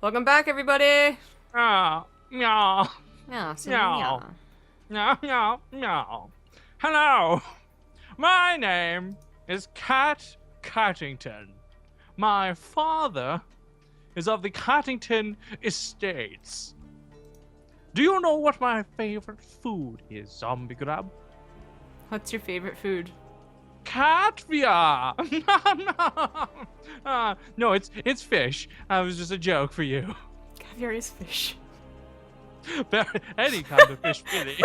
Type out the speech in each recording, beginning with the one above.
Welcome back, everybody. Meow. Meow. Yeah, so Meow. Meow. Meow. Meow. Hello. My name is Cat Cattington. My father is of the Cattington Estates. Do you know what my favorite food is, Zombie Grab? What's your favorite food? Caviar. No, it's fish. That was just a joke for you. Caviar is fish. Any kind of fish, really.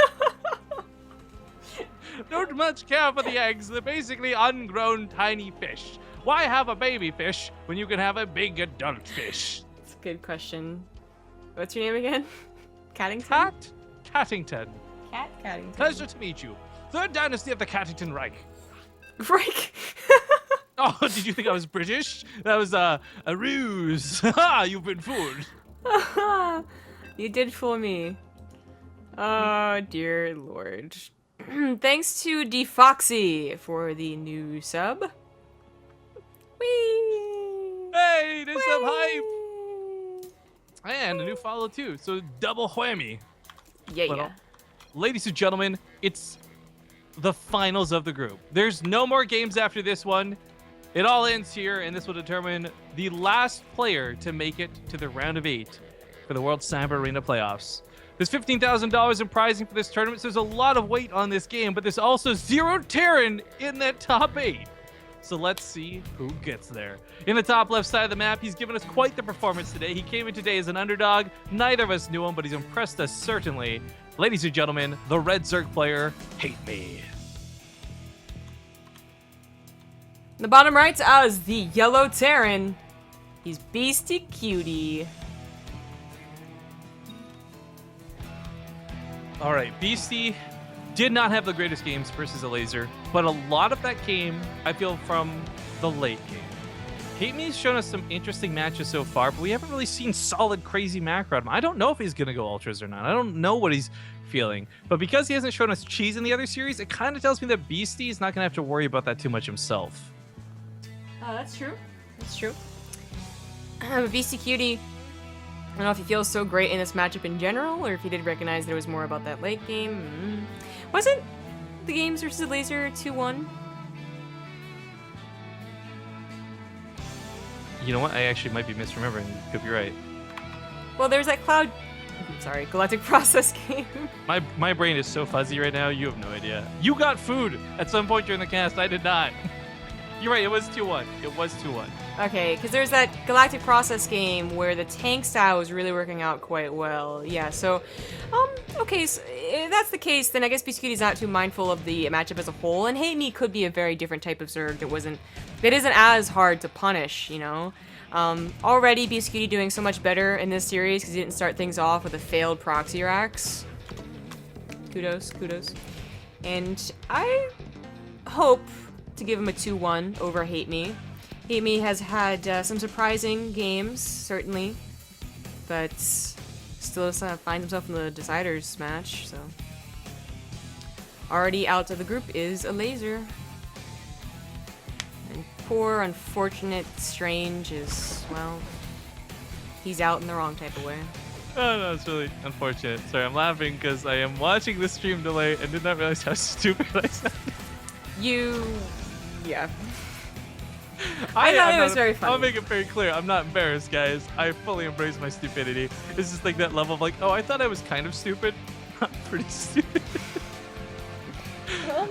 Don't much care for the eggs. They're basically ungrown tiny fish. Why have a baby fish when you can have a big adult fish? That's a good question. What's your name again? Cattington? Cat Cattington. Cat Cattington. Pleasure to meet you. Third dynasty of the Cattington Reich. Reich. Oh, did you think I was British? That was a ruse. Ha! You've been fooled. You did fool me. Oh, dear lord. Thanks to DeFoxy for the new sub. Whee! Hey, there's some hype. Whee! And a new follow too. So double whammy. Yeah, Well, yeah. Ladies and gentlemen, it's the finals of the group. There's no more games after this one. It all ends here, and this will determine the last player to make it to the round of 8 for the World Cyber Arena playoffs. There's $15,000 in prizing for this tournament, so there's a lot of weight on this game, but there's also 0 Terran in that top 8. So let's see who gets there. In the top left side of the map, he's given us quite the performance today. He came in today as an underdog. Neither of us knew him, but he's impressed us certainly. Ladies and gentlemen, the Red Zerg player, HateMe. The bottom right as the yellow Terran. He's Beastyqt. All right, Beastie did not have the greatest games versus a laser, but a lot of that came, I feel, from the late game. HateMe's shown us some interesting matches so far, but we haven't really seen solid, crazy macro out of him. I don't know if he's going to go ultras or not. I don't know what he's feeling. But because he hasn't shown us cheese in the other series, it kind of tells me that Beastie is not going to have to worry about that too much himself. That's true. That's true. Beastyqt, I don't know if he feels so great in this matchup in general, or if he did recognize there was more about that late game. Wasn't the games versus the laser 2-1? You know what? I actually might be misremembering. You could be right. Well, there's that Galactic Process game. My brain is so fuzzy right now, you have no idea. You got food at some point during the cast. I did not. You're right, it was 2-1. It was 2-1. Okay, because there's that Galactic Process game where the tank style was really working out quite well. Yeah, so, okay, so if that's the case, then I guess Beastyqt is not too mindful of the matchup as a whole, and HateMe could be a very different type of Zerg that isn't as hard to punish, you know? Already Beastyqt doing so much better in this series because he didn't start things off with a failed proxy racks. Kudos. And I hope to give him a 2-1 over HateMe. HateMe has had some surprising games, certainly, but still finds himself in the Deciders match, so. Already out of the group is a laser. And poor, unfortunate Strange is, well, he's out in the wrong type of way. Oh, no, it's really unfortunate. Sorry, I'm laughing because I am watching the stream delay and did not realize how stupid I sounded. Yeah. I thought it was very funny. I'll make it very clear. I'm not embarrassed, guys. I fully embrace my stupidity. It's just like that level of like, oh, I thought I was kind of stupid. I'm pretty stupid.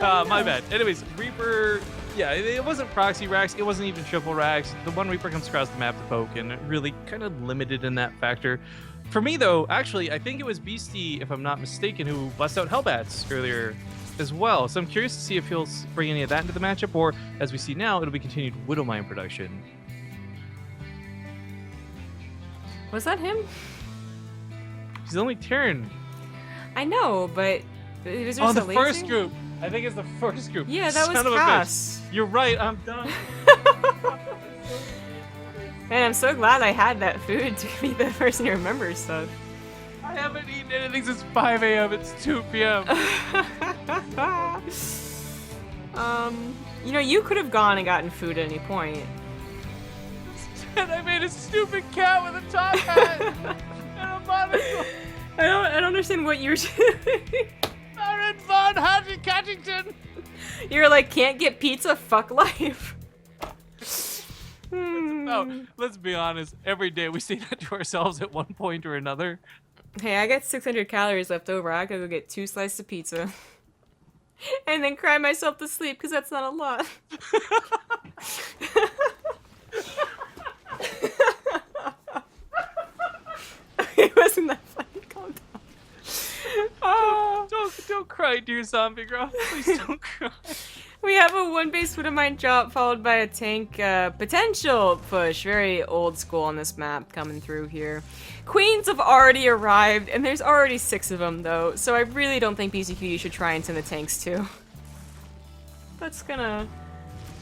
My bad. Anyways, Reaper, yeah, it wasn't proxy racks. It wasn't even triple racks. The one Reaper comes across the map to poke and it really kind of limited in that factor. For me, though, actually, I think it was Beastie, if I'm not mistaken, who bust out Hellbats earlier as well. So I'm curious to see if he'll bring any of that into the matchup, or as we see now, it'll be continued Widowmine production. Was that him? He's only Terran. I know, but was there Oh, the a first laser? group. I think it's the first group. Yeah, that Son was of a Cass. bitch. You're right. I'm done. Man, I'm so glad I had that food to be the person who remembers stuff. I haven't eaten anything since 5 a.m. It's 2 p.m. You know, you could have gone and gotten food at any point. And I made a stupid cat with a top hat and a monocle. I don't understand what you're doing. Aaron Von Catchington. You're like, can't get pizza, fuck life. No, let's be honest. Every day we say that to ourselves at one point or another. Hey, I got 600 calories left over. I gotta go get 2 slices of pizza. And then cry myself to sleep, because that's not a lot. It wasn't that funny. Calm down. Oh. Don't cry, dear zombie girl. Please don't cry. We have a 1 base Widowmine drop followed by a tank potential push. Very old school on this map coming through here. Queens have already arrived, and there's already 6 of them though, so I really don't think Beastyqt should try and send the tanks too. That's gonna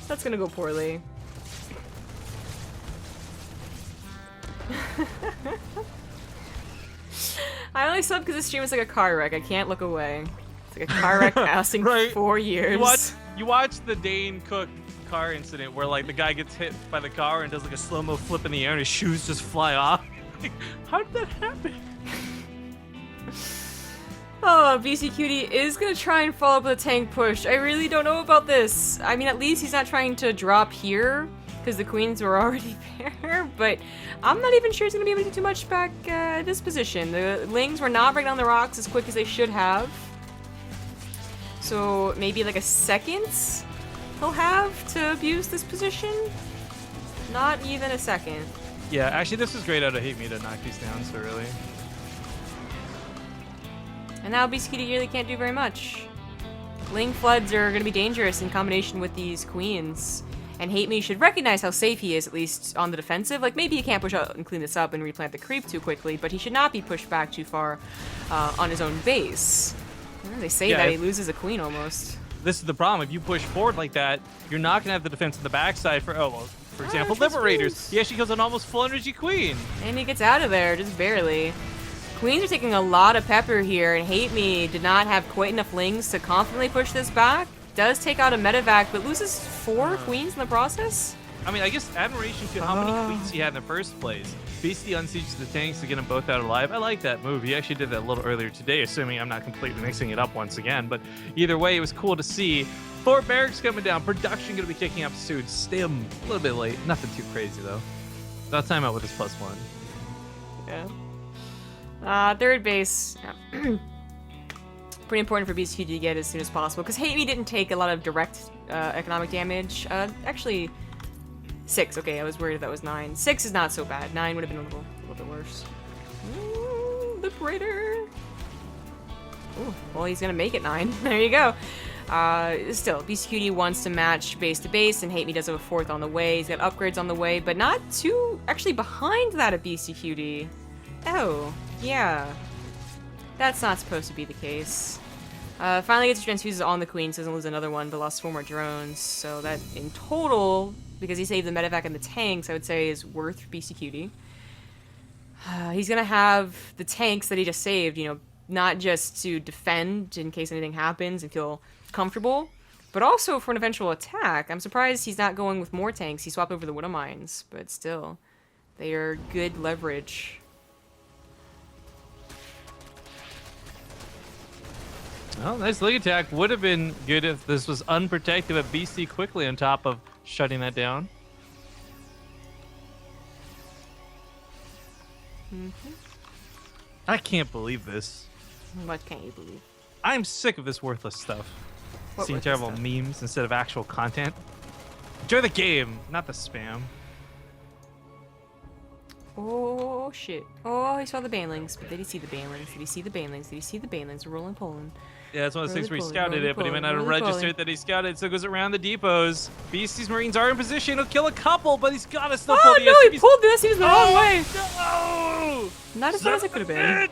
go poorly. I only sub because this stream is like a car wreck. I can't look away. It's like a car wreck lasting Right. 4 years. You watch the Dane Cook car incident where like the guy gets hit by the car and does like a slow-mo flip in the air and his shoes just fly off. Like, how did that happen? Oh, Beastyqt is gonna try and follow up with a tank push. I really don't know about this. I mean, at least he's not trying to drop here, because the queens were already there, but I'm not even sure he's gonna be able to do too much back at this position. The Lings were not breaking down the rocks as quick as they should have. So maybe like a second he'll have to abuse this position? Not even a second. Yeah, actually this is great out of HateMe to knock these down so early. And now Beastyqt really can't do very much. Ling floods are going to be dangerous in combination with these queens. And HateMe should recognize how safe he is, at least on the defensive. Like, maybe he can't push out and clean this up and replant the creep too quickly, but he should not be pushed back too far on his own base. They say that he loses a queen almost. This is the problem. If you push forward like that, you're not going to have the defense on the backside for, for example, Liberators. He actually kills an almost full energy queen. And he gets out of there, just barely. Queens are taking a lot of pepper here, and HateMe did not have quite enough Lings to confidently push this back. Does take out a medevac, but loses 4 queens in the process? I mean, I guess admiration to how many queens he had in the first place. Beasty unsieges the tanks to get them both out alive. I like that move. He actually did that a little earlier today, assuming I'm not completely mixing it up once again. But either way, it was cool to see. Fort Barracks coming down. Production going to be kicking up soon. Stim, a little bit late. Nothing too crazy, though. I'll time out with his +1. Yeah. Third base. Pretty important for Beastyqt to get as soon as possible, because HateMe didn't take a lot of direct economic damage. Actually, 6. Okay, I was worried if that was 9. 6 is not so bad. 9 would have been a little bit worse. Ooh, Liberator. Ooh, well, he's gonna make it 9. There you go. Still, Beastyqt wants to match base to base, and HateMe does have a 4th on the way. He's got upgrades on the way, but not too actually behind that of Beastyqt. Oh, yeah. That's not supposed to be the case. Finally gets transfuses on the queen, so doesn't lose another one, but lost 4 more drones. So that in total, because he saved the medevac and the tanks, I would say is worth Beastyqt. He's gonna have the tanks that he just saved, you know, not just to defend in case anything happens and feel comfortable, but also for an eventual attack. I'm surprised he's not going with more tanks. He swapped over the Widowmines, but still, they are good leverage. Well, nice leg attack. Would have been good if this was unprotected, but Beasty quickly on top of shutting that down. I can't believe this. What can't you believe? I'm sick of this worthless stuff. Seeing terrible memes instead of actual content. Enjoy the game, not the spam. Oh, shit. Oh, he saw the banelings, but did he see the banelings? Did he see the banelings? Did he see the banelings? We're rolling Poland. Yeah, that's one of those things where he scouted it, but he might not have registered that he scouted, so it goes around the depots. Beastie's Marines are in position. He'll kill a couple, but he's got to still pull the no, SCVs. he pulled this. He was the wrong way. No! Not as good as it could have been.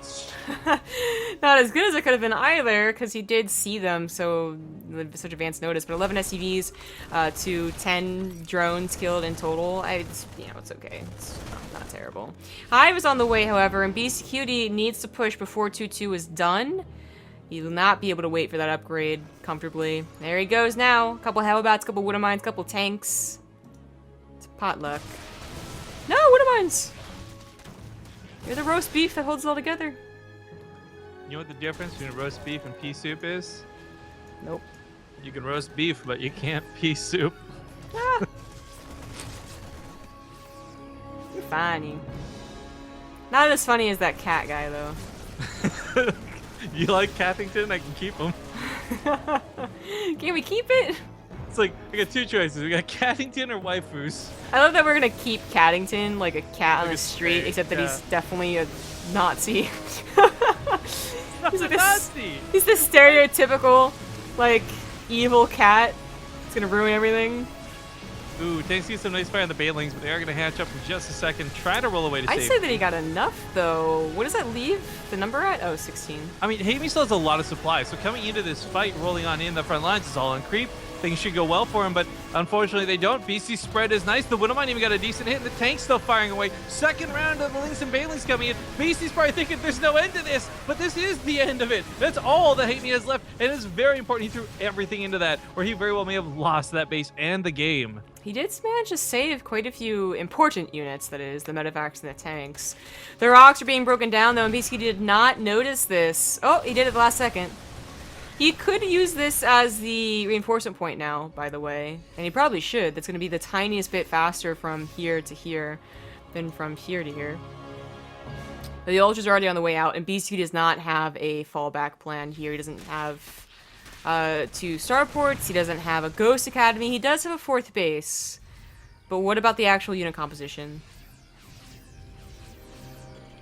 Not as good as it could have been either, because he did see them, so such advance notice. But 11 SCVs to 10 drones killed in total. It's okay. It's not terrible. Hive was on the way, however, and Beastyqt needs to push before 2-2 is done. He will not be able to wait for that upgrade comfortably. There he goes now. A couple Hellbats, couple Widowmines, couple tanks. It's potluck. No, what am mines? You're the roast beef that holds it all together. You know what the difference between roast beef and pea soup is? Nope. You can roast beef, but you can't pea soup. Ah. You're fine, you. Not as funny as that cat guy, though. You like Cathington? I can keep him. Can we keep it? It's like, I got two choices. We got Cathington or waifus. I love that we're gonna keep Caddington like a cat on Like the a street, snake, except that yeah. he's definitely a Nazi. He's like Nazi. He's the stereotypical, like, evil cat. It's gonna ruin everything. Ooh, Tanks get some nice fire on the Banelings, but they are going to hatch up in just a second. Try to roll away to I'd save. say that he got enough, though. What does that leave the number at? Oh, 16. I mean, HateMe still has a lot of supplies, so coming into this fight, rolling on in the front lines is all on creep. Things should go well for him, but unfortunately they don't. BC spread is nice. The Widowmine even got a decent hit, and the tank's still firing away. Second round of the Lynx and Banelings coming in. BC's probably thinking there's no end to this, but this is the end of it. That's all that HateMe has left, and it's very important he threw everything into that, or he very well may have lost that base and the game. He did manage to save quite a few important units, that is, the medevacs and the tanks. The rocks are being broken down, though, and Beastyqt did not notice this. Oh, he did it the last second. He could use this as the reinforcement point now, by the way. And he probably should. That's going to be the tiniest bit faster from here to here than from here to here. But the ultras are already on the way out, and Beastyqt does not have a fallback plan here. He doesn't have 2 starports. He doesn't have a Ghost Academy. He does have a 4th base. But what about the actual unit composition?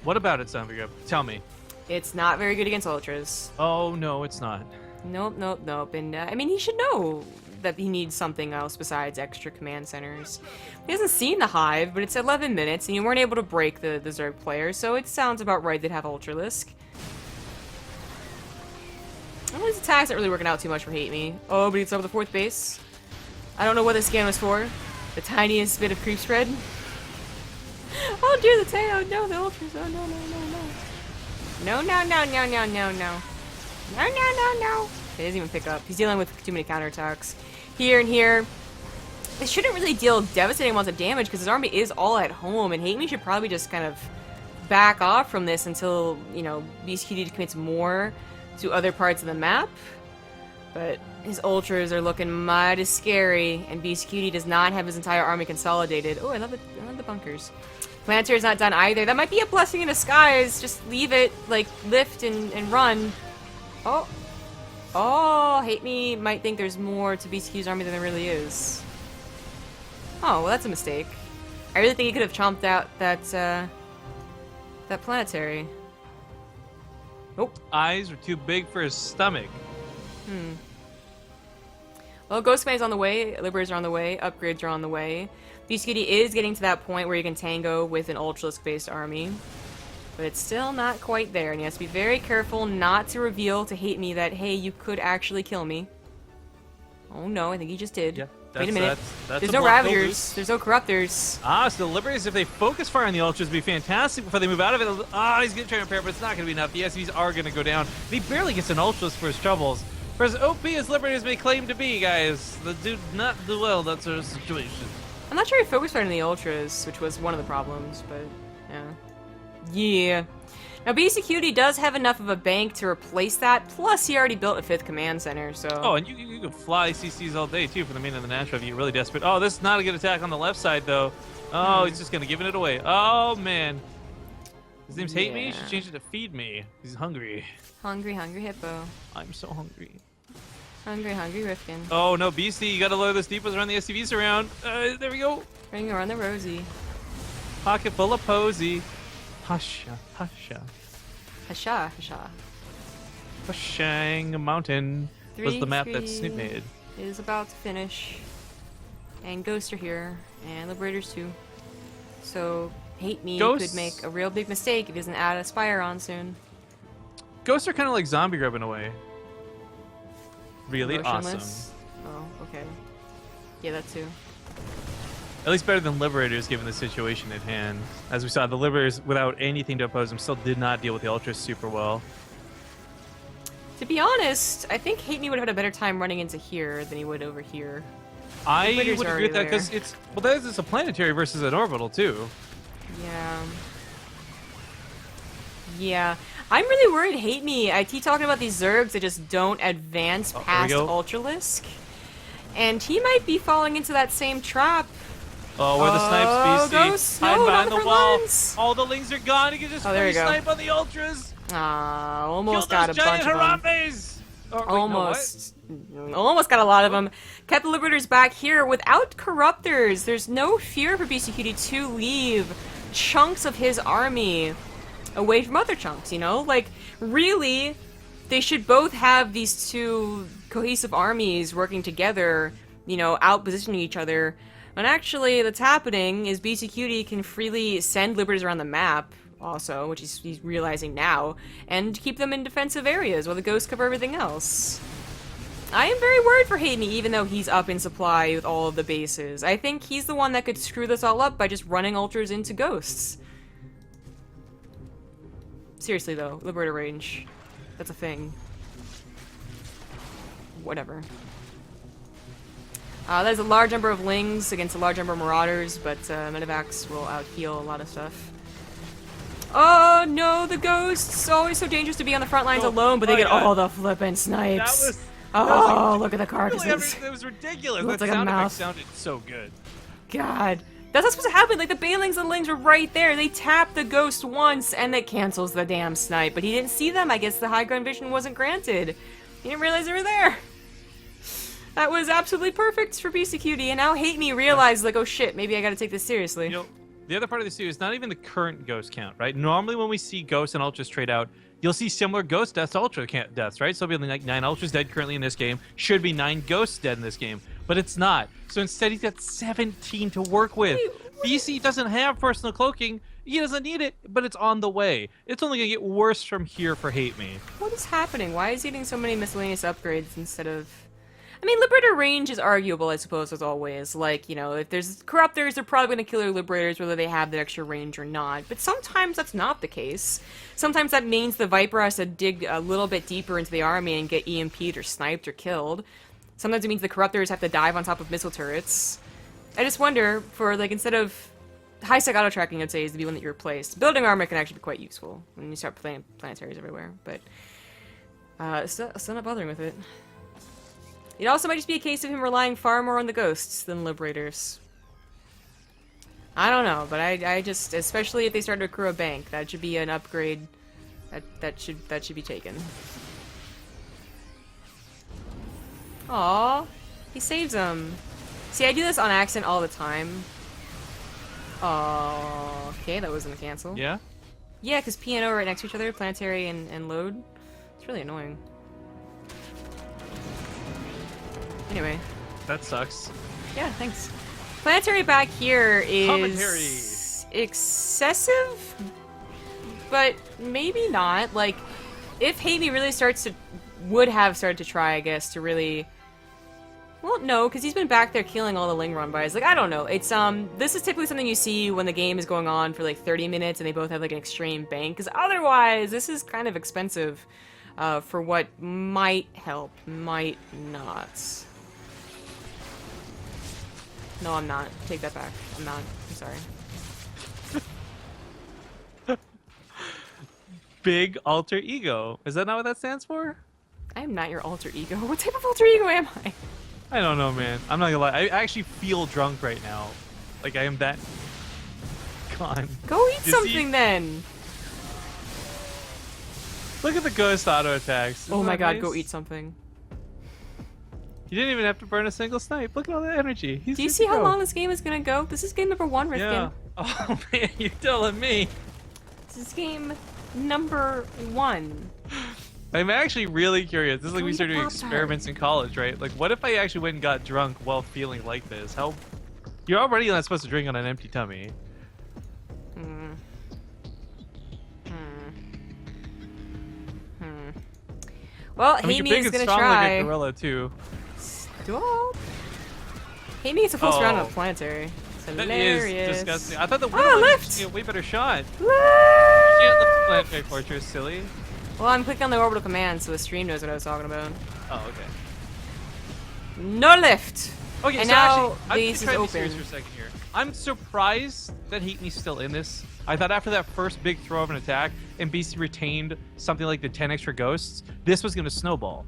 What about it, Zombie? Tell me. It's not very good against ultras. Oh, no, it's not. Nope, nope, nope. And, I mean, he should know that he needs something else besides extra command centers. He hasn't seen the Hive, but it's 11 minutes, and you weren't able to break the Zerg player, so it sounds about right they'd have Ultralisk. Well, his attack's not really working out too much for HateMe. Oh, but he's over the 4th base. I don't know what this scan was for. The tiniest bit of creep spread. Oh, dear, the tail. No, the ultras. Oh, no, no, no, no. No, no, no, no, no, no, no. No, no, no, no. He doesn't even pick up. He's dealing with too many counterattacks. Here and here. It shouldn't really deal devastating amounts of damage because his army is all at home, and HateMe should probably just kind of back off from this until, you know, Beastyqt commits more to other parts of the map. But his ultras are looking mighty scary, and Beastyqt does not have his entire army consolidated. Oh, I love the bunkers. Planetary's not done either. That might be a blessing in disguise. Just leave it, like, lift and run. Oh. Oh, HateMe might think there's more to Beastyqt's army than there really is. Oh, well, that's a mistake. I really think he could have chomped out that planetary. Nope. Eyes were too big for his stomach. Well, Ghost Command's on the way, Liberators are on the way, upgrades are on the way. Beastyqt is getting to that point where you can tango with an Ultralisk-based army. But it's still not quite there, and he has to be very careful not to reveal to HateMe that, hey, you could actually kill me. Oh no, I think he just did. Yeah, Wait a minute. that's There's a no block they'll Ravagers. lose. There's no Corruptors. Ah, so the Liberators, if they focus fire on the Ultras, would be fantastic before they move out of it. Ah, he's going to try to repair, but it's not going to be enough. The SCVs are going to go down. And he barely gets an Ultras for his troubles. For as OP as Liberators may claim to be, guys, the dude not do well, that's our situation. I'm not sure he focused right on the Ultras, which was one of the problems, but yeah. Yeah. Now, Beastyqt does have enough of a bank to replace that, plus he already built a 5th command center, so... Oh, and you can fly CCs all day, too, for the main and the natural if you're really desperate. Oh, this is not a good attack on the left side, though. Oh, he's just going to give it away. Oh, man. His name's Hate Me? You should change it to Feed Me. He's hungry. Hungry, hungry hippo. I'm so hungry. Hungry, hungry Rifkin. Oh, no, Beastie, you got to lower those depots around the SCVs around. There we go. Ring around the rosy. Pocket full of posy. Husha, husha. Hasha, hasha. Hushang Mountain was the map that Snoop made. Is about to finish. And Ghosts are here. And Liberators too. So, Hate Me Ghosts... could make a real big mistake if he doesn't add a Spire on soon. Ghosts are kind of like Zombie Grub in a way. Really Motionless. awesome. Oh, okay. Yeah, that too. At least better than Liberators given the situation at hand. As we saw, the Liberators, without anything to oppose them, still did not deal with the Ultras super well. To be honest, I think Hate Me would have had a better time running into here than he would over here. I Liberators would are agree with that already because it's... Well, that is a planetary versus an orbital, too. Yeah. Yeah. I'm really worried, HateMe. I keep talking about these Zergs that just don't advance past Ultralisk. And he might be falling into that same trap. Oh, where the snipes, BC. Ghost. Hide No, behind not the wall. lines. All the lings are gone. He can just free snipe on the Ultras. Almost Kill got those a bunch giant of them. Harapes. Almost. Almost got a lot of them. Kept the Liberators back here. Without Corruptors, there's no fear for Beastyqt to leave chunks of his army away from other chunks, you know? Like, really, they should both have these two cohesive armies working together, you know, out-positioning each other. And actually, what's happening is Beastyqt can freely send Liberators around the map, also, which he's realizing now, and keep them in defensive areas while the Ghosts cover everything else. I am very worried for HateMe, even though he's up in supply with all of the bases. I think he's the one that could screw this all up by just running Ultras into Ghosts. Seriously, though, Liberator range. That's a thing. Whatever. There's a large number of Lings against a large number of Marauders, but Medivacs will out-heal a lot of stuff. Oh no, the Ghosts! Always so dangerous to be on the front lines alone, but they get all the flippin' snipes. Look at the carcasses. It was ridiculous. Looks That like a sound effect mouse. sounded so good. God. That's not supposed to happen. Like, the Balings and Lings were right there. They tap the Ghost once, and it cancels the damn snipe. But he didn't see them. I guess the high ground vision wasn't granted. He didn't realize they were there. That was absolutely perfect for Beastyqt, and now HateMe realized, like, oh shit, maybe I gotta take this seriously. You know, the other part of this too is not even the current ghost count, right? Normally when we see ghosts and ultras trade out, you'll see similar ghost deaths to ultra deaths, right? So it'll be like 9 ultras dead currently in this game. Should be 9 ghosts dead in this game, but it's not. So instead he's got 17 to work with. BC doesn't have personal cloaking. He doesn't need it, but it's on the way. It's only gonna get worse from here for HateMe. What is happening? Why is he getting so many miscellaneous upgrades instead of... I mean, Liberator range is arguable, I suppose, as always. Like, you know, if there's Corruptors, they're probably going to kill their Liberators whether they have that extra range or not. But sometimes that's not the case. Sometimes that means the Viper has to dig a little bit deeper into the army and get EMP'd or sniped or killed. Sometimes it means the Corruptors have to dive on top of missile turrets. I just wonder, for, like, instead of... High-sec auto-tracking, I'd say, is the one that you replaced. Building armor can actually be quite useful when you start playing planetaries everywhere, but... still not bothering with it. It also might just be a case of him relying far more on the Ghosts than Liberators. I don't know, but I just, especially if they start to accrue a bank, that should be an upgrade that should be taken. Aww, he saves him. See, I do this on accident all the time. Oh, okay, that wasn't a cancel. Yeah? Yeah, because P&O are right next to each other, planetary and load. It's really annoying. Anyway. That sucks. Yeah, thanks. Planetary back here is Commentary. Excessive, but maybe not. Like, if HateMe really would have started to try, I guess, to really... Well, no, because he's been back there killing all the Ling run bys. Like, I don't know. It's, this is typically something you see when the game is going on for, like, 30 minutes and they both have, like, an extreme bank. Because otherwise, this is kind of expensive for what might help, might not. No, I'm not. Take that back. I'm not. I'm sorry. Big alter ego. Is that not what that stands for? I am not your alter ego. What type of alter ego am I? I don't know, man. I'm not gonna lie. I actually feel drunk right now. Like, I am that gone. Go eat something then! Look at the ghost auto attacks. Oh my god, nice? go eat something. You didn't even have to burn a single snipe. Look at all that energy. Do you see how long this game is gonna go? This is game number 1, Rifkin. Yeah. Oh man, you're telling me. This is game number 1. I'm actually really curious. This is like we started doing Pop-Tart. experiments in college, right? Like, what if I actually went and got drunk while feeling like this? How? You're already not supposed to drink on an empty tummy. Well, I mean, HateMe you're big is and gonna strong like a try. gorilla too. Stop. HateMe gets a full round of planetary. It's That hilarious. is disgusting. I thought the Oh, winner lift! was a way better shot. Lift! You can't lift the planetary fortress, silly. Well, I'm clicking on the orbital command, so the stream knows what I was talking about. Oh, okay. No lift! Okay, And so now actually, I'm base is trying to be serious open. for a second here. I'm surprised that HateMe's still in this. I thought after that first big throw of an attack and BC retained something like the 10 extra ghosts, this was going to snowball.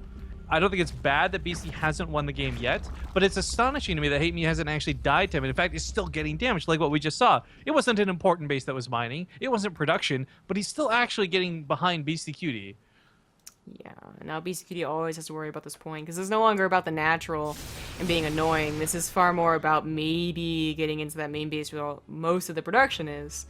I don't think it's bad that BC hasn't won the game yet, but it's astonishing to me that HateMe hasn't actually died to him. And in fact, is still getting damaged, like what we just saw. It wasn't an important base that was mining. It wasn't production, but he's still actually getting behind Beastyqt. Yeah, now Beastyqt always has to worry about this point, because it's no longer about the natural and being annoying. This is far more about maybe getting into that main base where most of the production is.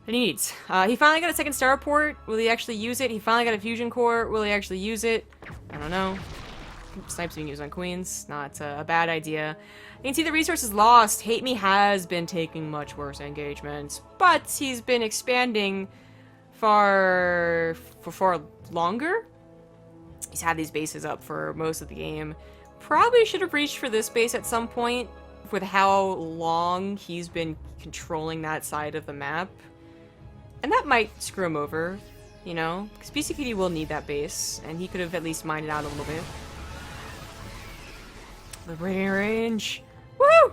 That he needs. He finally got a second starport. Will he actually use it? He finally got a fusion core. Will he actually use it? I don't know. Snipes being used on queens. Not a bad idea. You can see the resources lost. HateMe has been taking much worse engagements, but he's been expanding for far longer. He's had these bases up for most of the game. Probably should have reached for this base at some point with how long he's been controlling that side of the map. And that might screw him over, you know? Because Beastyqt will need that base, and he could have at least mined it out a little bit. Liberating range! Woo!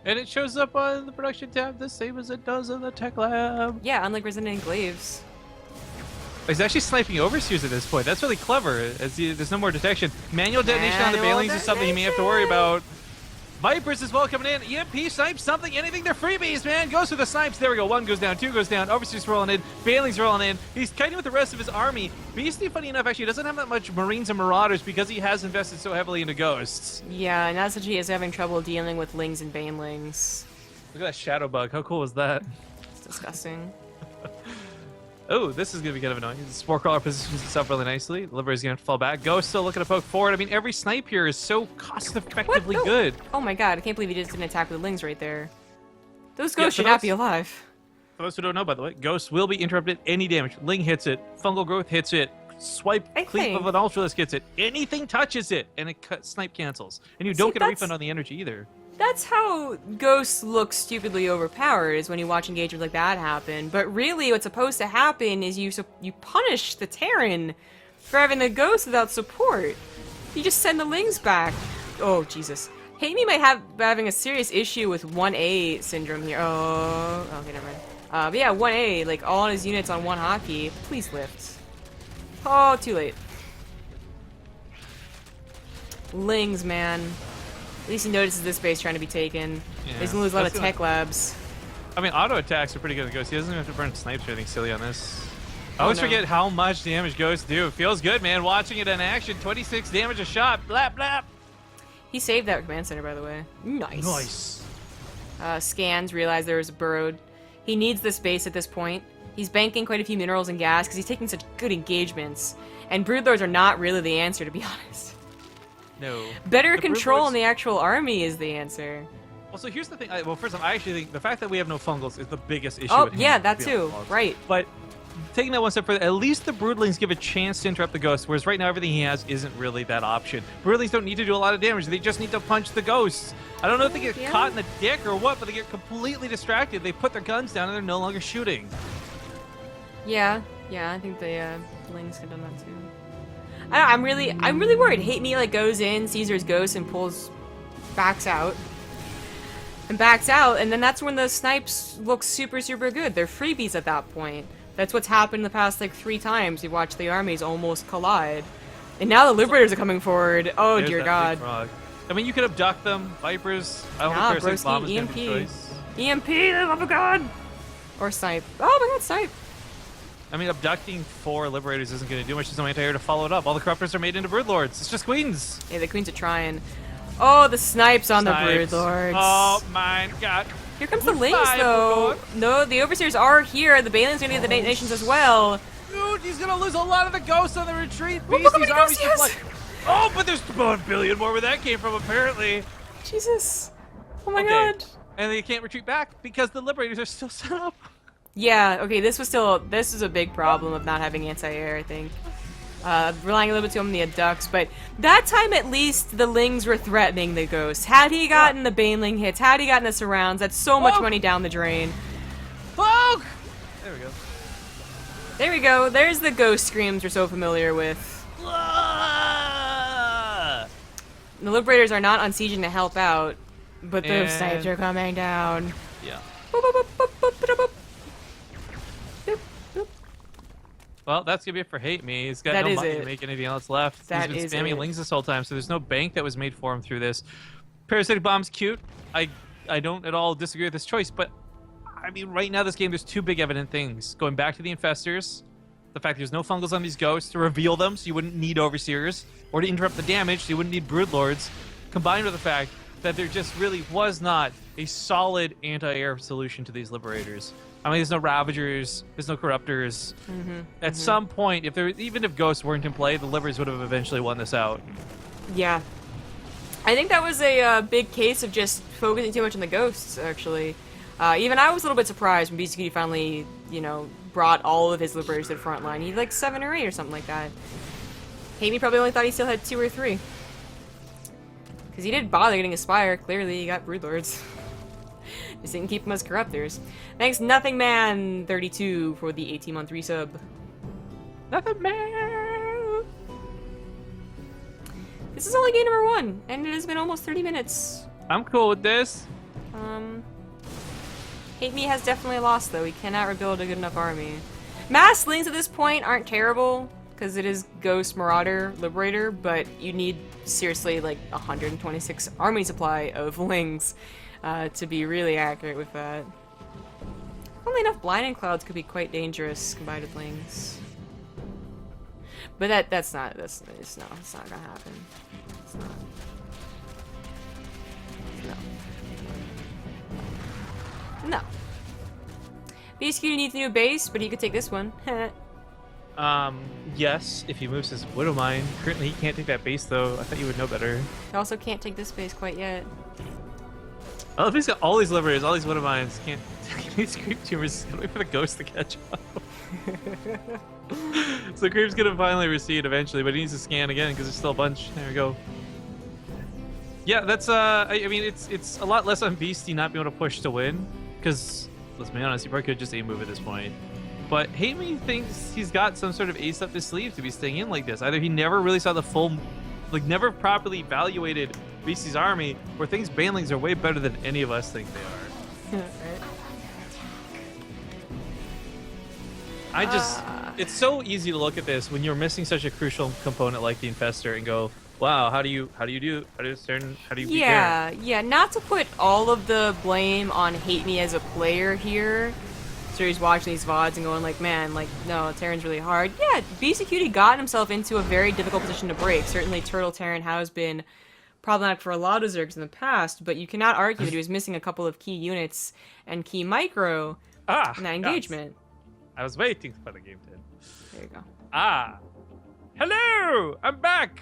And it shows up on the production tab the same as it does in the tech lab. Yeah, unlike Resident Enclaves. He's actually sniping overseers at this point. That's really clever, as there's no more detection. Manual detonation on the Manual Banelings is something you may have to worry about. Vipers as well coming in. EMP, snipes, something, anything. They're freebies, man. Goes for the snipes. There we go. One goes down, two goes down. Overseers rolling in. Banelings rolling in. He's kiting with the rest of his army. Beastie, funny enough, actually doesn't have that much Marines and Marauders because he has invested so heavily into Ghosts. Yeah, and that's what he is having trouble dealing with Lings and Banelings. Look at that shadow bug. How cool was that? It's disgusting. Oh, this is going to be kind of annoying. The Spore Crawler positions itself really nicely. Liberator's going to fall back. Ghost still looking to poke forward. I mean, every snipe here is so cost-effectively No. good. Oh my god, I can't believe he just didn't attack with the Lings right there. Those Yeah, ghosts for should not those- be alive. For those who don't know, by the way, Ghost will be interrupted any damage. Ling hits it. Fungal Growth hits it. Swipe, I Cleave think- of an Ultralisk gets it. Anything touches it, and it snipe cancels. And you don't get a that's- refund on the energy either. That's how ghosts look stupidly overpowered, is when you watch engagements like that happen. But really, what's supposed to happen is you punish the Terran for having the ghost without support. You just send the Lings back. Oh, Jesus. HateMe might have having a serious issue with 1A syndrome here. Oh, okay, never mind. But yeah, 1A, like all his units on one hotkey. Please lift. Oh, too late. Lings, man. At least he notices this base trying to be taken. Yeah, He's gonna lose a lot of that's gonna- tech labs. I mean, auto attacks are pretty good on Ghost. He doesn't even have to burn snipes or anything silly on this. I always no. forget how much damage Ghosts do. It feels good, man, watching it in action. 26 damage a shot. Blap, blap. He saved that command center, by the way. Nice. Scans, realize there was a burrowed. He needs this base at this point. He's banking quite a few minerals and gas because he's taking such good engagements. And Broodlords are not really the answer, to be honest. No. Better The control Broodlords- in the actual army is the answer. Well, so here's the thing. Well, first off, I actually think the fact that we have no fungals is the biggest issue. Oh, with yeah, Hammer, that to be too. honest. Right. But taking that one step further, at least the Broodlings give a chance to interrupt the Ghosts, whereas right now everything he has isn't really that option. Broodlings don't need to do a lot of damage. They just need to punch the Ghosts. I don't know if they get Yeah. caught in the dick or what, but they get completely distracted. They put their guns down and they're no longer shooting. Yeah, I think the Lings could have done that too. I'm really worried. HateMe like goes in, sees there's ghosts, and backs out, and then that's when the snipes look super good. They're freebies at that point. That's what's happened the past like 3 times. You watch the armies almost collide, and now the Liberators are coming forward. Oh There's dear that God. big frog. I mean, you could abduct them. Vipers. I don't Nah, think Parasite Bomb is broski, going to be the EMP. choice. EMP, oh my God. Or snipe. Oh my God, snipe. I mean, abducting 4 Liberators isn't going to do much. There's no anti-air to follow it up. All the Corruptors are made into Broodlords. It's just Queens. Yeah, the Queens are trying. Oh, the snipes on Snipes. the Broodlords. Oh my God. Here comes the Lings, Goodbye, though. Broodlord. No, the Overseers are here. The Balin's gonna get the nations as well. Dude, he's going to lose a lot of the Ghosts on the retreat. Look how many Beastie's armies ghosts he has. just like... Oh, but there's 1 billion more where that came from, apparently. Jesus. Oh my Okay. God. And they can't retreat back because the Liberators are still set up. Yeah, okay, this is a big problem of not having anti-air, I think. Relying a little bit too on the abducts, but that time at least the Lings were threatening the Ghosts. Had he gotten the Baneling hits, had he gotten the surrounds, that's so much Poke. money down the drain. Poke! There we go. There we go, there's the Ghost screams we're so familiar with. Ah! The Liberators are not unsieging to help out, but the And- snipes are coming down. Yeah. Boop, boop, boop, boop, boop, boop, boop. Boop, boop. Well, that's gonna be it for HateMe. He's got That no is money it. to make anything else left. That He's is been spamming it. links this whole time, so there's no bank that was made for him through this. Parasitic Bomb's cute. I don't at all disagree with this choice, but I mean, right now this game, there's two big evident things. Going back to the Infestors, the fact there's no fungals on these ghosts to reveal them, so you wouldn't need Overseers, or to interrupt the damage, so you wouldn't need Broodlords, combined with the fact that there just really was not a solid anti-air solution to these Liberators. I mean, there's no Ravagers, there's no Corruptors. At some point, even if Ghosts weren't in play, the Liberators would have eventually won this out. Yeah. I think that was a big case of just focusing too much on the ghosts, actually. Even I was a little bit surprised when Beastyqt finally, you know, brought all of his Liberators to the front line. He had like 7 or 8 or something like that. HateMe probably only thought he still had 2 or 3. Because he didn't bother getting a Spire. Clearly, he got Broodlords. Just didn't keep him as Corruptors. Thanks, Nothing Man 32 for the 18-month resub. Nothing, man! This is only game number 1, and it has been almost 30 minutes. I'm cool with this. HateMe has definitely lost, though. He cannot rebuild a good enough army. Mass links at this point aren't terrible, because it is Ghost, Marauder, Liberator, but you need, seriously, like 126 army supply of lings to be really accurate with that. Funnily enough, Blinding Clouds could be quite dangerous combined with lings. But it's not gonna happen. It's not. No. Beastyqt needs a new base, but he could take this one. Yes, if he moves his Widowmine. Currently, he can't take that base, though. I thought you would know better. He also can't take this base quite yet. Oh, if he's got all these Liberators, all these Widowmines, can't take these Creep Tumors. He's gonna wait for the Ghost to catch up. So Creep's gonna finally recede eventually, but he needs to scan again because there's still a bunch. There we go. Yeah, that's I mean, it's a lot less on Beasty not being able to push to win, because let's be honest, he probably could just aim move at this point. But HateMe thinks he's got some sort of ace up his sleeve to be staying in like this. Either he never really saw the full, like never properly evaluated Beasty's army, or things Banelings are way better than any of us think they are. Right. It's so easy to look at this when you're missing such a crucial component like the Infestor and go, wow, how do you beat Garen? Yeah, not to put all of the blame on HateMe as a player here. So he's watching these VODs and going like, man, like, no, Terran's really hard. Yeah, Beastyqt got himself into a very difficult position to break. Certainly Turtle Terran has been problematic for a lot of Zergs in the past, but you cannot argue that he was missing a couple of key units and key micro in that engagement. Yes. I was waiting for the game to end. There you go. Hello! I'm back!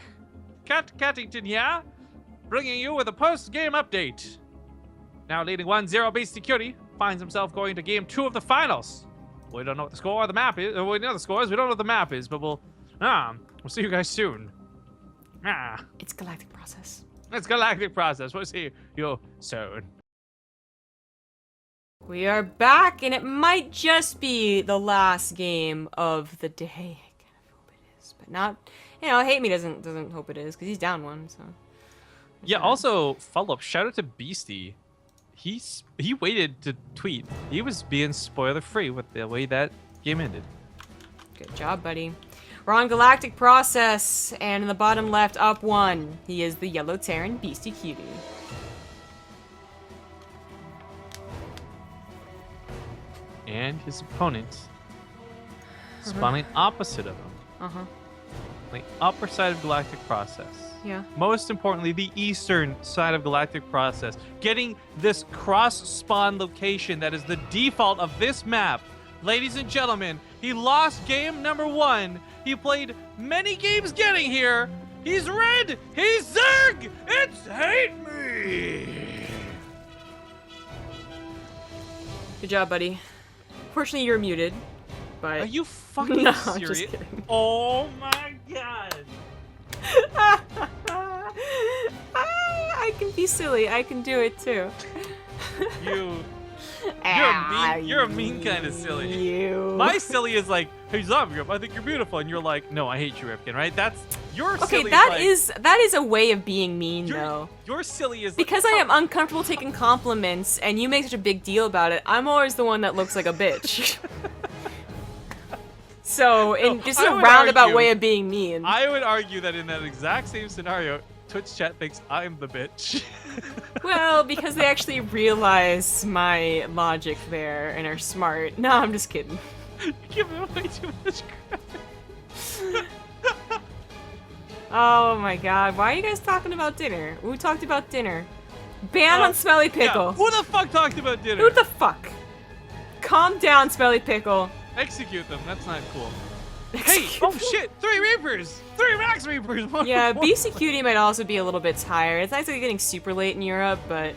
Cat Cattington here, bringing you with a post-game update. Now leading 1-0, Beastyqt finds himself going to game 2 of the finals. We don't know what the score or the map is. We know the scores, we don't know what the map is, but we'll see you guys soon. It's Galactic Process. It's Galactic Process. We'll see you soon. We are back, and it might just be the last game of the day. I kind of hope it is, but not. You know, HateMe doesn't hope it is because he's down 1. So. Yeah. Also, follow up. Shout out to Beasty. He waited to tweet. He was being spoiler free with the way that game ended. Good job, buddy. We're on Galactic Process, and in the bottom left, up 1, he is the Yellow Terran Beastyqt. And his opponent spawning opposite of him. Uh-huh. The upper side of Galactic Process. Yeah. Most importantly, the eastern side of Galactic Process. Getting this cross-spawn location that is the default of this map. Ladies and gentlemen, he lost game number 1. He played many games getting here. He's red. He's Zerg. It's HateMe. Good job, buddy. Fortunately, you're muted, but... Are you fucking No, serious? I'm just kidding. Oh my god. I can be silly. I can do it, too. You're a mean kind of silly. You. My silly is like, hey Zombie, I think you're beautiful, and you're like, no, I hate you, Ripkin, right? That's You're Okay, silly. that is a way of being mean, though. You're silly as Because I am uncomfortable taking compliments, and you make such a big deal about it, I'm always the one that looks like a bitch. So, this is a roundabout way of being mean. I would argue that in that exact same scenario, Twitch chat thinks I'm the bitch. Well, because they actually realize my logic there and are smart. No, I'm just kidding. You're giving away too much credit. Oh my god, why are you guys talking about dinner? Who talked about dinner? Ban on Smelly Pickle. Yeah. Who the fuck talked about dinner? Who the fuck? Calm down, Smelly Pickle. Execute them. That's not cool. Hey! Oh shit! 3 Reapers! 3 Max Reapers! Yeah, Beastyqt might also be a little bit tired. It's actually getting super late in Europe, but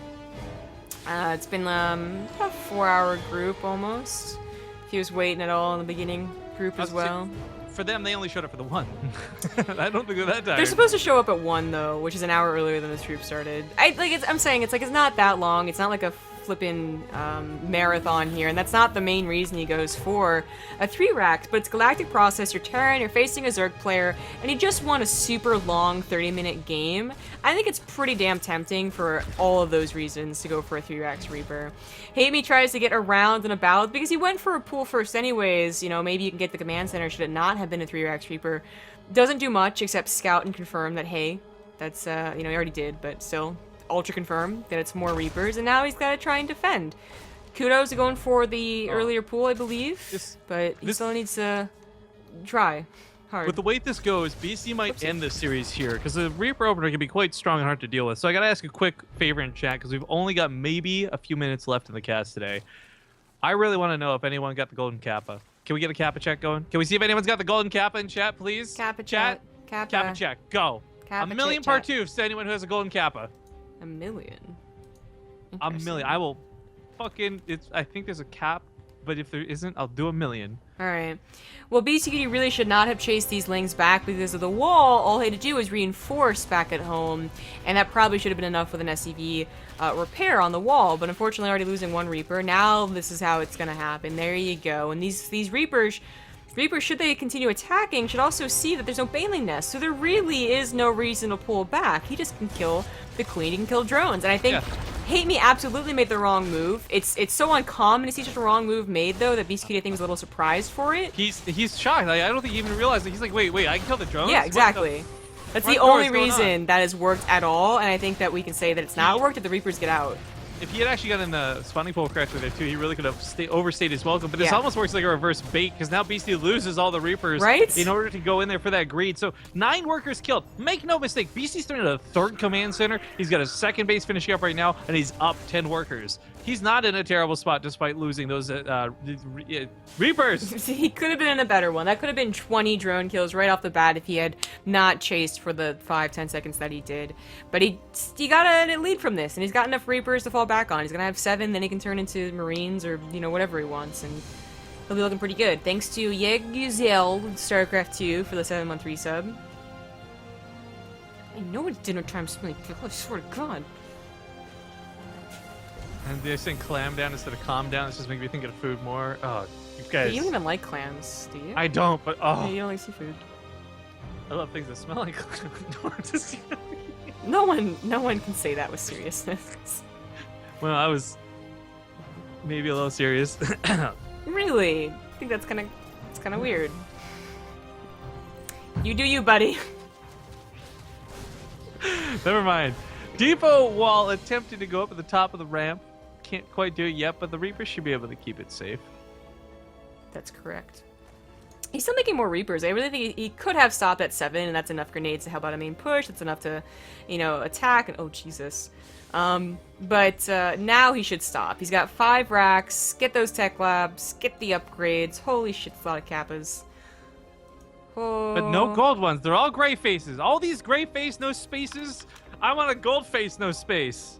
it's been a 4-hour group almost. He was waiting at all in the beginning group as well. For them, they only showed up for the 1. I don't think they're that tired. They're supposed to show up at 1 though, which is an hour earlier than the troop started. I'm saying it's not that long. It's not like a flippin' marathon here, and that's not the main reason he goes for a 3-racked, but it's Galactic Process, you're Terran, you're facing a Zerg player, and he just won a super long 30-minute game. I think it's pretty damn tempting for all of those reasons to go for a 3-racked Reaper. HateMe tries to get around and about, because he went for a pool first anyways, you know, maybe you can get the command center should it not have been a 3-racked Reaper. Doesn't do much except scout and confirm that, hey, that's, you know, he already did, but still, ultra confirm that it's more Reapers, and now he's got to try and defend. Kudos to going for the earlier pool, I believe, but he still needs to try hard. With the way this goes, BC might end this series here, because the Reaper opener can be quite strong and hard to deal with. So I got to ask a quick favor in chat, because we've only got maybe a few minutes left in the cast today. I really want to know if anyone got the golden Kappa. Can we get a Kappa check going? Can we see if anyone's got the golden Kappa in chat, please? Kappa chat. Kappa check. Go. Kappa a million chat. Partoofs to anyone who has a golden Kappa. A million. A million. I will fucking... I think there's a cap, but if there isn't, I'll do a million. Alright. Well, Beastyqt really should not have chased these lings back because of the wall. All he had to do was reinforce back at home, and that probably should have been enough with an SCV repair on the wall, but unfortunately already losing 1 Reaper. Now this is how it's gonna happen. There you go. And these Reapers, should they continue attacking, should also see that there's no Baneling Nest, so there really is no reason to pull back. He just can kill the Queen, he can kill drones, and I think HateMe absolutely made the wrong move. It's so uncommon to see such a wrong move made, though, that Beastyqt, I think, was a little surprised for it. He's shocked. I don't think he even realized it. He's like, wait, I can kill the drones? Yeah, exactly. That's the only reason that has worked at all, and I think that we can say that it's not worked if the Reapers get out. If he had actually gotten the spawning pool correctly there too, he really could have overstayed his welcome. But this almost works like a reverse bait, because now Beastie loses all the Reapers in order to go in there for that greed. So 9 workers killed. Make no mistake, Beastie's throwing a 3rd command center. He's got a 2nd base finishing up right now, and he's up 10 workers. He's not in a terrible spot despite losing those Reapers. He could have been in a better one. That could have been 20 drone kills right off the bat if he had not chased for the 5-10 seconds that he did. But he got a lead from this, and he's got enough Reapers to fall back on. He's gonna have 7, then he can turn into Marines or, you know, whatever he wants, and he'll be looking pretty good. Thanks to Yeguzel StarCraft 2 for the 7-month resub. I know it's dinner time, Smelly Pickle, I swear to God. And they're saying clam down instead of calm down. It's just making me think of food more. Oh, you guys. You don't even like clams, do you? I don't, but oh. Yeah, you don't like seafood. I love things that smell like clams. No one can say that with seriousness. Well, I was maybe a little serious. Really? I think it's kind of weird. You do you, buddy. Never mind. Depot wall attempted to go up at the top of the ramp. Can't quite do it yet, but the Reaper should be able to keep it safe. That's correct. He's still making more Reapers. I really think he could have stopped at 7, and that's enough grenades to help out a main push. That's enough to, you know, attack. And oh, Jesus. But now he should stop. He's got 5 racks. Get those tech labs. Get the upgrades. Holy shit, it's a lot of Kappas. Oh. But no gold ones. They're all gray faces. All these gray face, no spaces. I want a gold face, no space.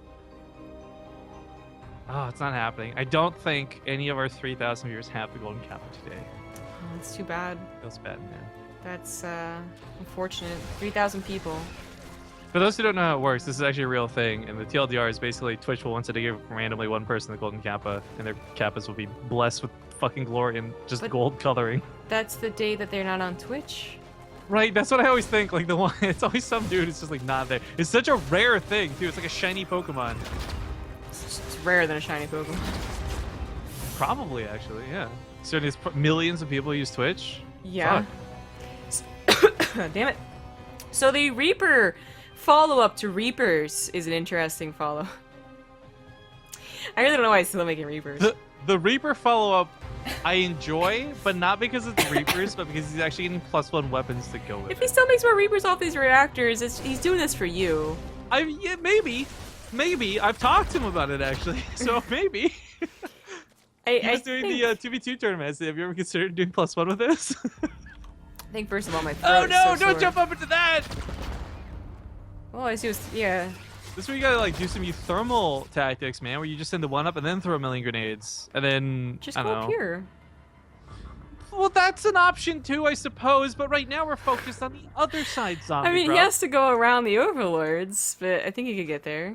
Oh, it's not happening. I don't think any of our 3,000 viewers have the golden Kappa today. Oh, that's too bad. Feels bad, man. That's unfortunate. 3,000 people. For those who don't know how it works, this is actually a real thing, and the TLDR is basically Twitch will want to give randomly one person the golden Kappa, and their Kappas will be blessed with fucking glory and just gold coloring. That's the day that they're not on Twitch. Right, that's what I always think. Like the one, it's always some dude who's just like not there. It's such a rare thing too. It's like a shiny Pokemon. It's rarer than a shiny Pokemon. Probably, actually, yeah. So there's millions of people use Twitch. Yeah. Damn it. So the Reaper follow-up to Reapers is an interesting follow. I really don't know why it's still making Reapers. The Reaper follow-up I enjoy, but not because it's Reapers, but because he's actually getting +1 weapons to go with If he still makes more Reapers off these reactors, he's doing this for you. Yeah, maybe. I've talked to him about it, actually, so maybe. He was doing the 2v2 tournaments. Have you ever considered doing +1 with this? I think first of all, my throat Oh is no! so Don't sore. jump up into that! Oh, I see. Yeah. This is where you gotta like do some thermal tactics, man, where you just send the one up and then throw a million grenades, and then Just I go don't up know. here. Well, that's an option too, I suppose. But right now we're focused on the other side, zombie. I mean, bro. he has to go around the Overlords, but I think he could get there.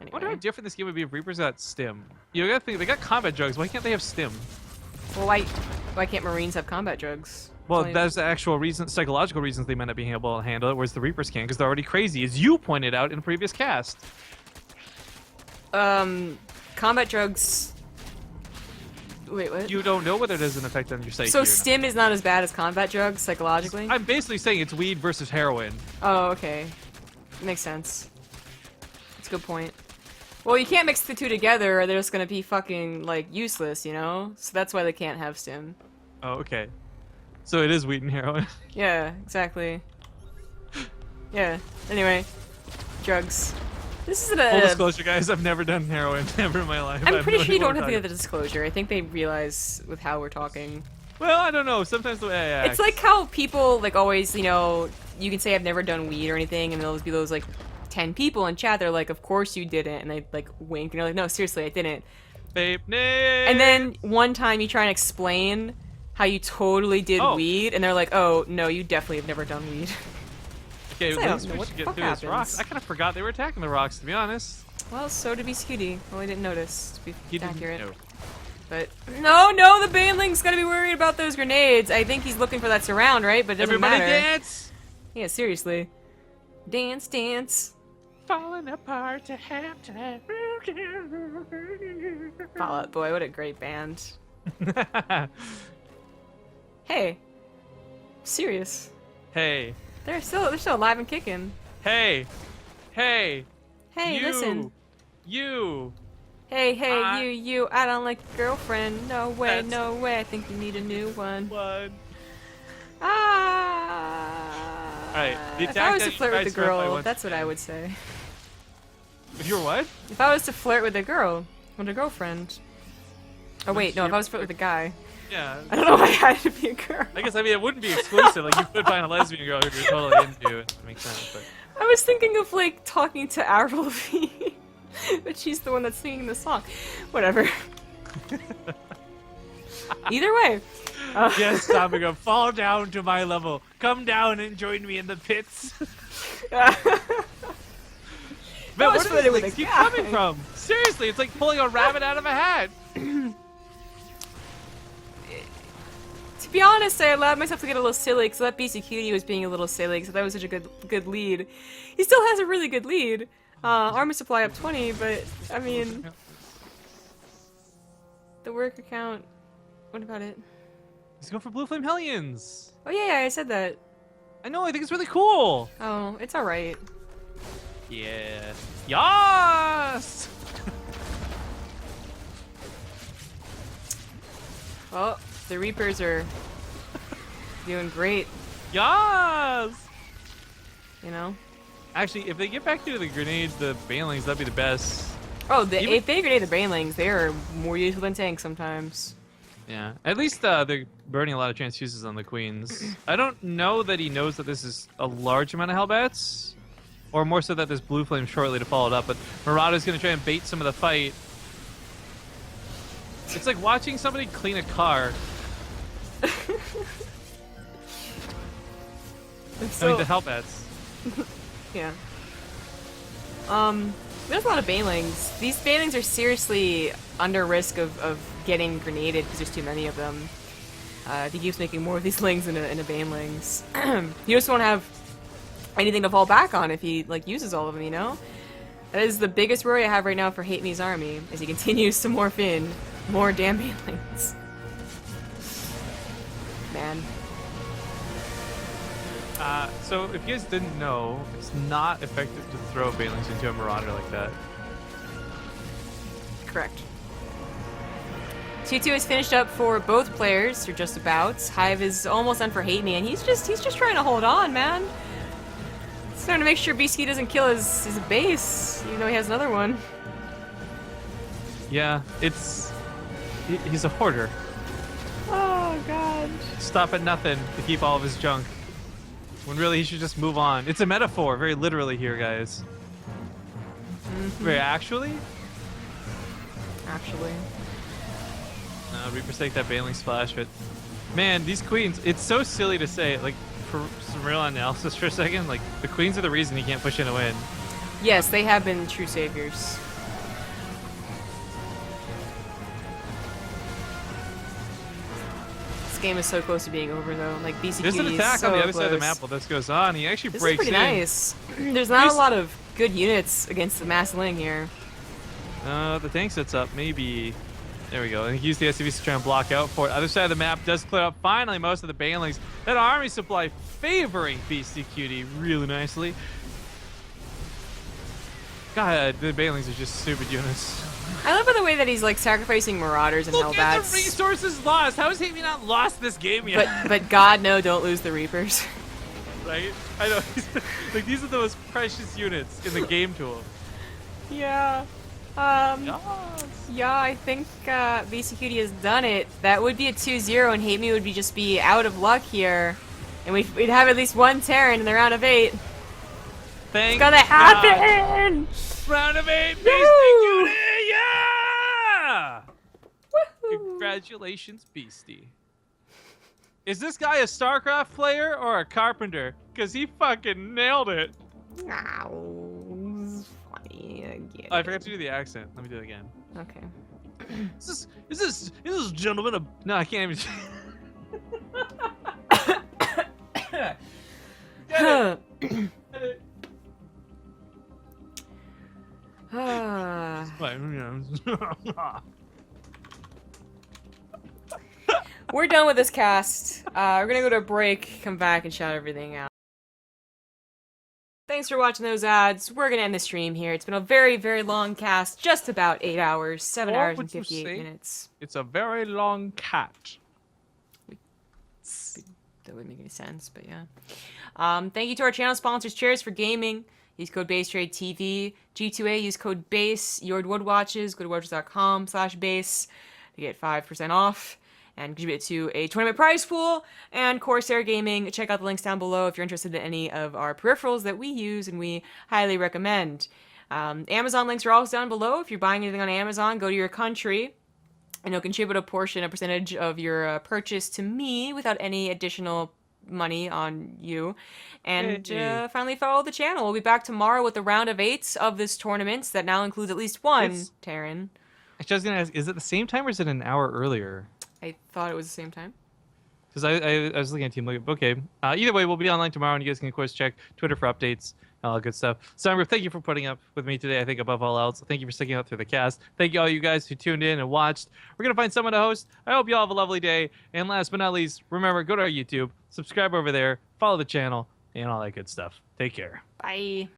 I wonder Anyway. how different this game would be if Reapers got stim. You gotta think they got combat drugs. Why can't they have stim? Well, why can't Marines have combat drugs? Well, It's that's the actual reason, psychological reasons they might not being able to handle it, whereas the Reapers can, because they're already crazy, as you pointed out in a previous cast. Combat drugs. Wait, what? You don't know whether it has an effect on your psyche. So or not. stim is not as bad as combat drugs psychologically? I'm basically saying it's weed versus heroin. Oh, okay. Makes sense. That's a good point. Well, you can't mix the two together or they're just gonna be fucking, like, useless, you know? So that's why they can't have stim. Oh, okay. So it is weed and heroin. Yeah, exactly. Yeah. Anyway. Drugs. This is Full a... disclosure, guys, I've never done heroin ever in my life. I I'm have pretty no sure you idea don't what have to we're get the disclosure. I think they realize with how we're talking. talking- Well, I don't know. Sometimes the way I act. It's like how people, like, always, you know, you can say I've never done weed or anything, and there'll be those, like, 10 people in chat, they're like, of course you didn't, and they, like, wink, and you're like, no, seriously, I didn't. Vape name. And then one time you try and explain how you totally did Oh. weed, and they're like, oh, no, you definitely have never done weed. Okay, I at don't least know we what should the get fuck through this rocks. happens. I kind of forgot they were attacking the rocks, to be honest. Well, so did Beastyqt. Well, I didn't notice, to be He didn't accurate. know. But, no, the baneling's gotta be worried about those grenades. I think he's looking for that surround, right? But it doesn't Everybody matter. dance! Yeah, seriously. Dance, dance. Falling apart to have time. Fall Out Boy, what a great band. Hey. Serious. Hey. They're still alive and kicking. Hey. Hey. Hey, you. listen. You. Hey, I- you, I don't like your girlfriend. No way, That's- no way. I think you need a new one. One. Ah. Alright, the If I attack was to that flirt you with a guys struck by girl, one- that's what I would say. If you're what? If I was to flirt with a girl, with a girlfriend. Oh wait, no, if I was to flirt with a guy. Yeah. I don't know why I had to be a girl. I guess, I mean, it wouldn't be exclusive. Like, you could find a lesbian girl who you're totally into. It makes sense, but... I was thinking of, like, talking to Avril Lavigne. But she's the one that's singing the song. Whatever. Either way. Yes, Samiga, fall down to my level. Come down and join me in the pits. I Man, was where do flirting these with things a keep guy. coming from? Seriously, it's like pulling a rabbit out of a hat. To be honest, I allowed myself to get a little silly because I thought Beastyqt was being a little silly because that was such a good lead. He still has a really good lead. Armor supply up 20, but I mean, the work account. What about it? Let's go for Blue Flame Hellions. Oh yeah, I said that. I know, I think it's really cool. Oh, it's all right. Yeah. Yas! Well, the Reapers are doing great. Yas! You know. Actually, if they get back to the grenades, the banelings, that'd be the best. Oh, Even- if they grenade the Banelings, they are more useful than tanks sometimes. Yeah. At least they're burning a lot of transfuses on the queens. I don't know that he knows that this is a large amount of Hellbats. Or more so that there's Blue Flame shortly to follow it up, but Marauder's gonna try and bait some of the fight. It's like watching somebody clean a car. I mean, the Hellbats. Yeah. There's a lot of Banelings. These Banelings are seriously under risk of getting grenaded because there's too many of them. If he keeps making more of these lings into banelings, you just won't have anything to fall back on if he like uses all of them, you know? That is the biggest worry I have right now for HateMe's army, as he continues to morph in more damn banelings. Man. So if you guys didn't know, it's not effective to throw banelings into a marauder like that. Correct. 2-2 is finished up for both players, or just about. Hive is almost done for HateMe, and he's just trying to hold on, man. He's trying to make sure Beastyqt doesn't kill his base, even though he has another one. Yeah, he's a hoarder. Oh god. Stop at nothing to keep all of his junk. When really he should just move on. It's a metaphor, very literally here, guys. Very actually? Actually. Reaper's take that Baneling splash, but man, these queens, it's so silly to say, like, for some real analysis for a second, like, the queens are the reason he can't push in a win. Yes, they have been true saviors. This game is so close to being over, though. Like, Beastyqt There's an attack so on the other close. side of the map while this goes on. He actually This breaks is pretty in. nice. There's not a lot of good units against the Mass Ling here. The tank sets up, maybe. There we go. And he used the SCVs to try and block out for it. Other side of the map does clear up finally most of the banelings. That army supply favoring Beastyqt really nicely. God, the banelings are just stupid units. I love the way that he's like sacrificing Marauders and Look at the Hellbats. resources lost. How has HateMe not lost this game yet? But God, no, don't lose the Reapers. Right? I know. Like, these are the most precious units in the game to him. Yeah. Yes. Yeah, I think Beastyqt has done it. That would be a 2-0, and HateMe would be just be out of luck here. And we'd have at least one Terran in the round of 8. Thank It's gonna happen! Round of 8, Woo! Beastyqt! Yeah! Woohoo! Congratulations, Beastie. Is this guy a StarCraft player or a carpenter? Because he fucking nailed it. Ow, this is funny. I get Oh, I it. forgot to do the accent. Let me do it again. Okay. Is this gentleman a... No, I can't even... Get it. Get it. We're done with this cast. We're gonna go to a break, come back, and shout everything out. Thanks for watching those ads. We're gonna end the stream here. It's been a very, very long cast, just about 8 hours, 7 What hours would and you 58 say? minutes. It's a very long cat. That wouldn't make any sense, but yeah. Thank you to our channel sponsors, Chairs for Gaming. Use code BaseTradeTV. G2A, use code BASE. Yord Woodwatches, go to woodwatches.com/base to get 5% off and contribute to a tournament prize pool. And Corsair Gaming, check out the links down below if you're interested in any of our peripherals that we use and we highly recommend. Amazon links are also down below. If you're buying anything on Amazon, go to your country and you'll contribute a percentage of your purchase to me without any additional money on you. And finally follow the channel. We'll be back tomorrow with the round of 8s of this tournament that now includes at least one Terran. Actually, I was gonna ask, is it the same time or is it an hour earlier? I thought it was the same time. Because I was looking at Team Look. Okay. Either way, we'll be online tomorrow, and you guys can, of course, check Twitter for updates and all that good stuff. Summer, thank you for putting up with me today, I think, above all else. Thank you for sticking out through the cast. Thank you all you guys who tuned in and watched. We're going to find someone to host. I hope you all have a lovely day. And last but not least, remember, go to our YouTube, subscribe over there, follow the channel, and all that good stuff. Take care. Bye.